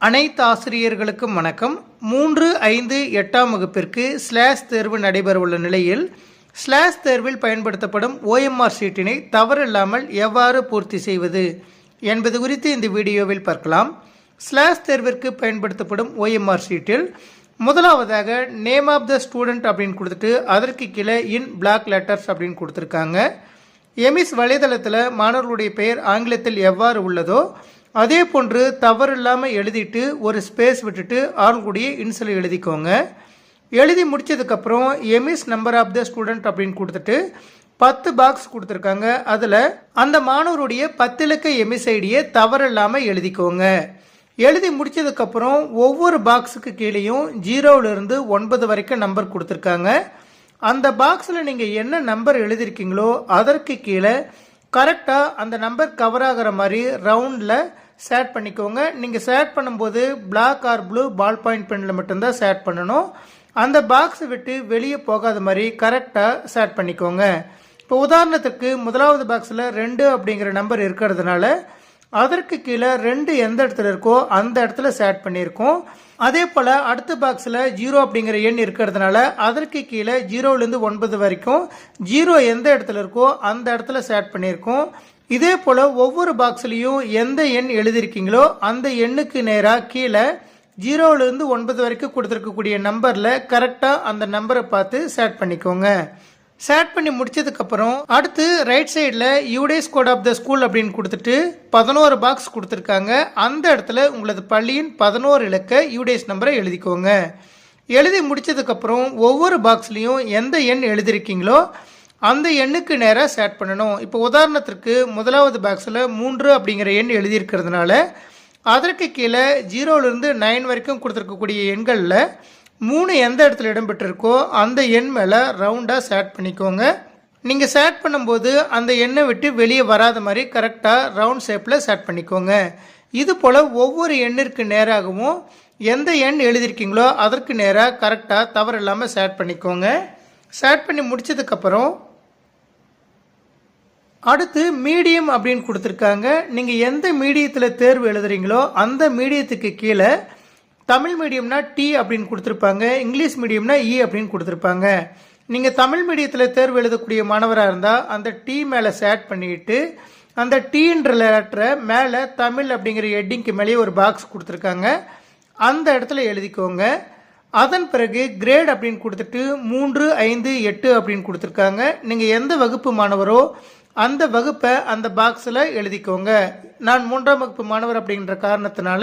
அனைத்து ஆசிரியர்களுக்கும் வணக்கம். 3, 5, 8ஆம் வகுப்பிற்கு ஸ்லாஷ் தேர்வு நடைபெறவுள்ள நிலையில் ஸ்லாஷ் தேர்வில் பயன்படுத்தப்படும் OMR ஷீட்டினை தவறில்லாமல் எவ்வாறு பூர்த்தி செய்வது என்பது குறித்து இந்த வீடியோவில் பார்க்கலாம். ஸ்லாஷ் தேர்விற்கு பயன்படுத்தப்படும் OMR ஷீட்டில் முதலாவதாக நேம் ஆஃப் த ஸ்டூடெண்ட் அப்படின்னு கொடுத்துட்டு அதற்கு கீழே இன் பிளாக் லெட்டர்ஸ் அப்படின்னு கொடுத்துருக்காங்க. எமிஸ் வலைதளத்தில் மாணவர்களுடைய பெயர் ஆங்கிலத்தில் எவ்வாறு உள்ளதோ அதே போன்று தவறு இல்லாமல் எழுதிட்டு ஒரு ஸ்பேஸ் விட்டுட்டு ஆளுடைய இன்சல் எழுதிக்கோங்க. எழுதி முடித்ததுக்கப்புறம் EMIS number of the student அப்படின்னு கொடுத்துட்டு 10 பாக்ஸ் கொடுத்துருக்காங்க. அதில் அந்த மாணவருடைய 10 இலக்க எமிஸ் ஐடியை தவறு இல்லாமல் எழுதிக்கோங்க. எழுதி முடித்ததுக்கப்புறம் ஒவ்வொரு பாக்ஸுக்கு கீழேயும் 0லிருந்து 9 வரைக்கும் நம்பர் கொடுத்துருக்காங்க. அந்த பாக்ஸில் நீங்கள் என்ன நம்பர் எழுதியிருக்கீங்களோ அதற்கு கீழே கரெக்டாக அந்த நம்பர் கவர் ஆகிற மாதிரி ரவுண்டில் சேட் பண்ணிக்கோங்க. நீங்கள் சேட் பண்ணும்போது black or blue ball point பெனில் மட்டும்தான் சேட் பண்ணணும். அந்த பாக்ஸை விட்டு வெளியே போகாத மாதிரி கரெக்டாக சேட் பண்ணிக்கோங்க. இப்போ உதாரணத்துக்கு முதலாவது பாக்ஸில் 2 அப்படிங்கிற நம்பர் இருக்கிறதுனால அதற்கு கீழே 2 எந்த இடத்துல இருக்கோ அந்த இடத்துல சேட் பண்ணியிருக்கோம். அதே போல் அடுத்த பாக்ஸில் 0 அப்படிங்கிற எண் இருக்கிறதுனால அதற்கு கீழே 0லேருந்து 9 வரைக்கும் 0 எந்த இடத்துல இருக்கோ அந்த இடத்துல சேட் பண்ணியிருக்கோம். இதே போல் ஒவ்வொரு பாக்ஸ்லேயும் எந்த எண் எழுதியிருக்கீங்களோ அந்த எண்ணுக்கு நேராக கீழே 0லேருந்து 9 வரைக்கும் கொடுத்துருக்கக்கூடிய நம்பரில் கரெக்டாக அந்த நம்பரை பார்த்து சேட் பண்ணிக்கோங்க. சேட் பண்ணி முடிச்சதுக்கப்புறம் அடுத்து ரைட் சைடில் யூடேஸ் கோட் ஆஃப் த ஸ்கூல் அப்படின்னு கொடுத்துட்டு 11 பாக்ஸ் கொடுத்துருக்காங்க. அந்த இடத்துல உங்களது பள்ளியின் 11 இலக்க யூடேஸ் நம்பரை எழுதிக்கோங்க. எழுதி முடிச்சதுக்கப்புறம் ஒவ்வொரு பாக்ஸ்லேயும் எந்த எண் எழுதியிருக்கீங்களோ அந்த எண்ணுக்கு நேராக சேட் பண்ணணும். இப்போ உதாரணத்திற்கு முதலாவது பாக்ஸில் 3 அப்படிங்கிற எண் எழுதியிருக்கிறதுனால அதற்கு கீழே 0லிருந்து 9 வரைக்கும் கொடுத்துருக்கக்கூடிய எண்களில் 3 எந்த இடத்துல இடம்பெற்றிருக்கோ அந்த எண் மேலே ரவுண்டாக சேட் பண்ணிக்கோங்க. நீங்கள் சேட் பண்ணும்போது அந்த எண்ணை விட்டு வெளியே வராத மாதிரி கரெக்டாக ரவுண்ட் ஷேப்பில் சேட் பண்ணிக்கோங்க. இது போல் ஒவ்வொரு எண்ணிற்கு நேராகவும் எந்த எண் எழுதியிருக்கீங்களோ அதற்கு நேராக கரெக்டாக தவறு இல்லாமல் சேட் பண்ணிக்கோங்க. சேட் பண்ணி முடிச்சதுக்கப்புறம் அடுத்து மீடியம் அப்படின்னு கொடுத்துருக்காங்க. நீங்கள் எந்த மீடியத்தில் தேர்வு எழுதுறீங்களோ அந்த மீடியத்துக்கு கீழே தமிழ் மீடியம்னா டி அப்படின்னு கொடுத்துருப்பாங்க, இங்கிலீஷ் மீடியம்னா இ அப்படின்னு கொடுத்துருப்பாங்க. நீங்கள் தமிழ் மீடியத்தில் தேர்வு எழுதக்கூடிய மாணவராக இருந்தால் அந்த டி மேலே சேட் பண்ணிட்டு அந்த டீன்ற லெட்டரை மேலே தமிழ் அப்படிங்கிற ஹெட்டிங்க்கு மேலேயே ஒரு பாக்ஸ் கொடுத்துருக்காங்க, அந்த இடத்துல எழுதிக்கோங்க. அதன் பிறகு கிரேட் அப்படின்னு கொடுத்துட்டு 3, 5, 8 அப்படின்னு கொடுத்துருக்காங்க. நீங்கள் எந்த வகுப்பு மாணவரோ அந்த வகுப்பை அந்த பாக்ஸில் எழுதிக்கோங்க. நான் 3ஆம் வகுப்பு மாணவர் அப்படின்ற காரணத்தினால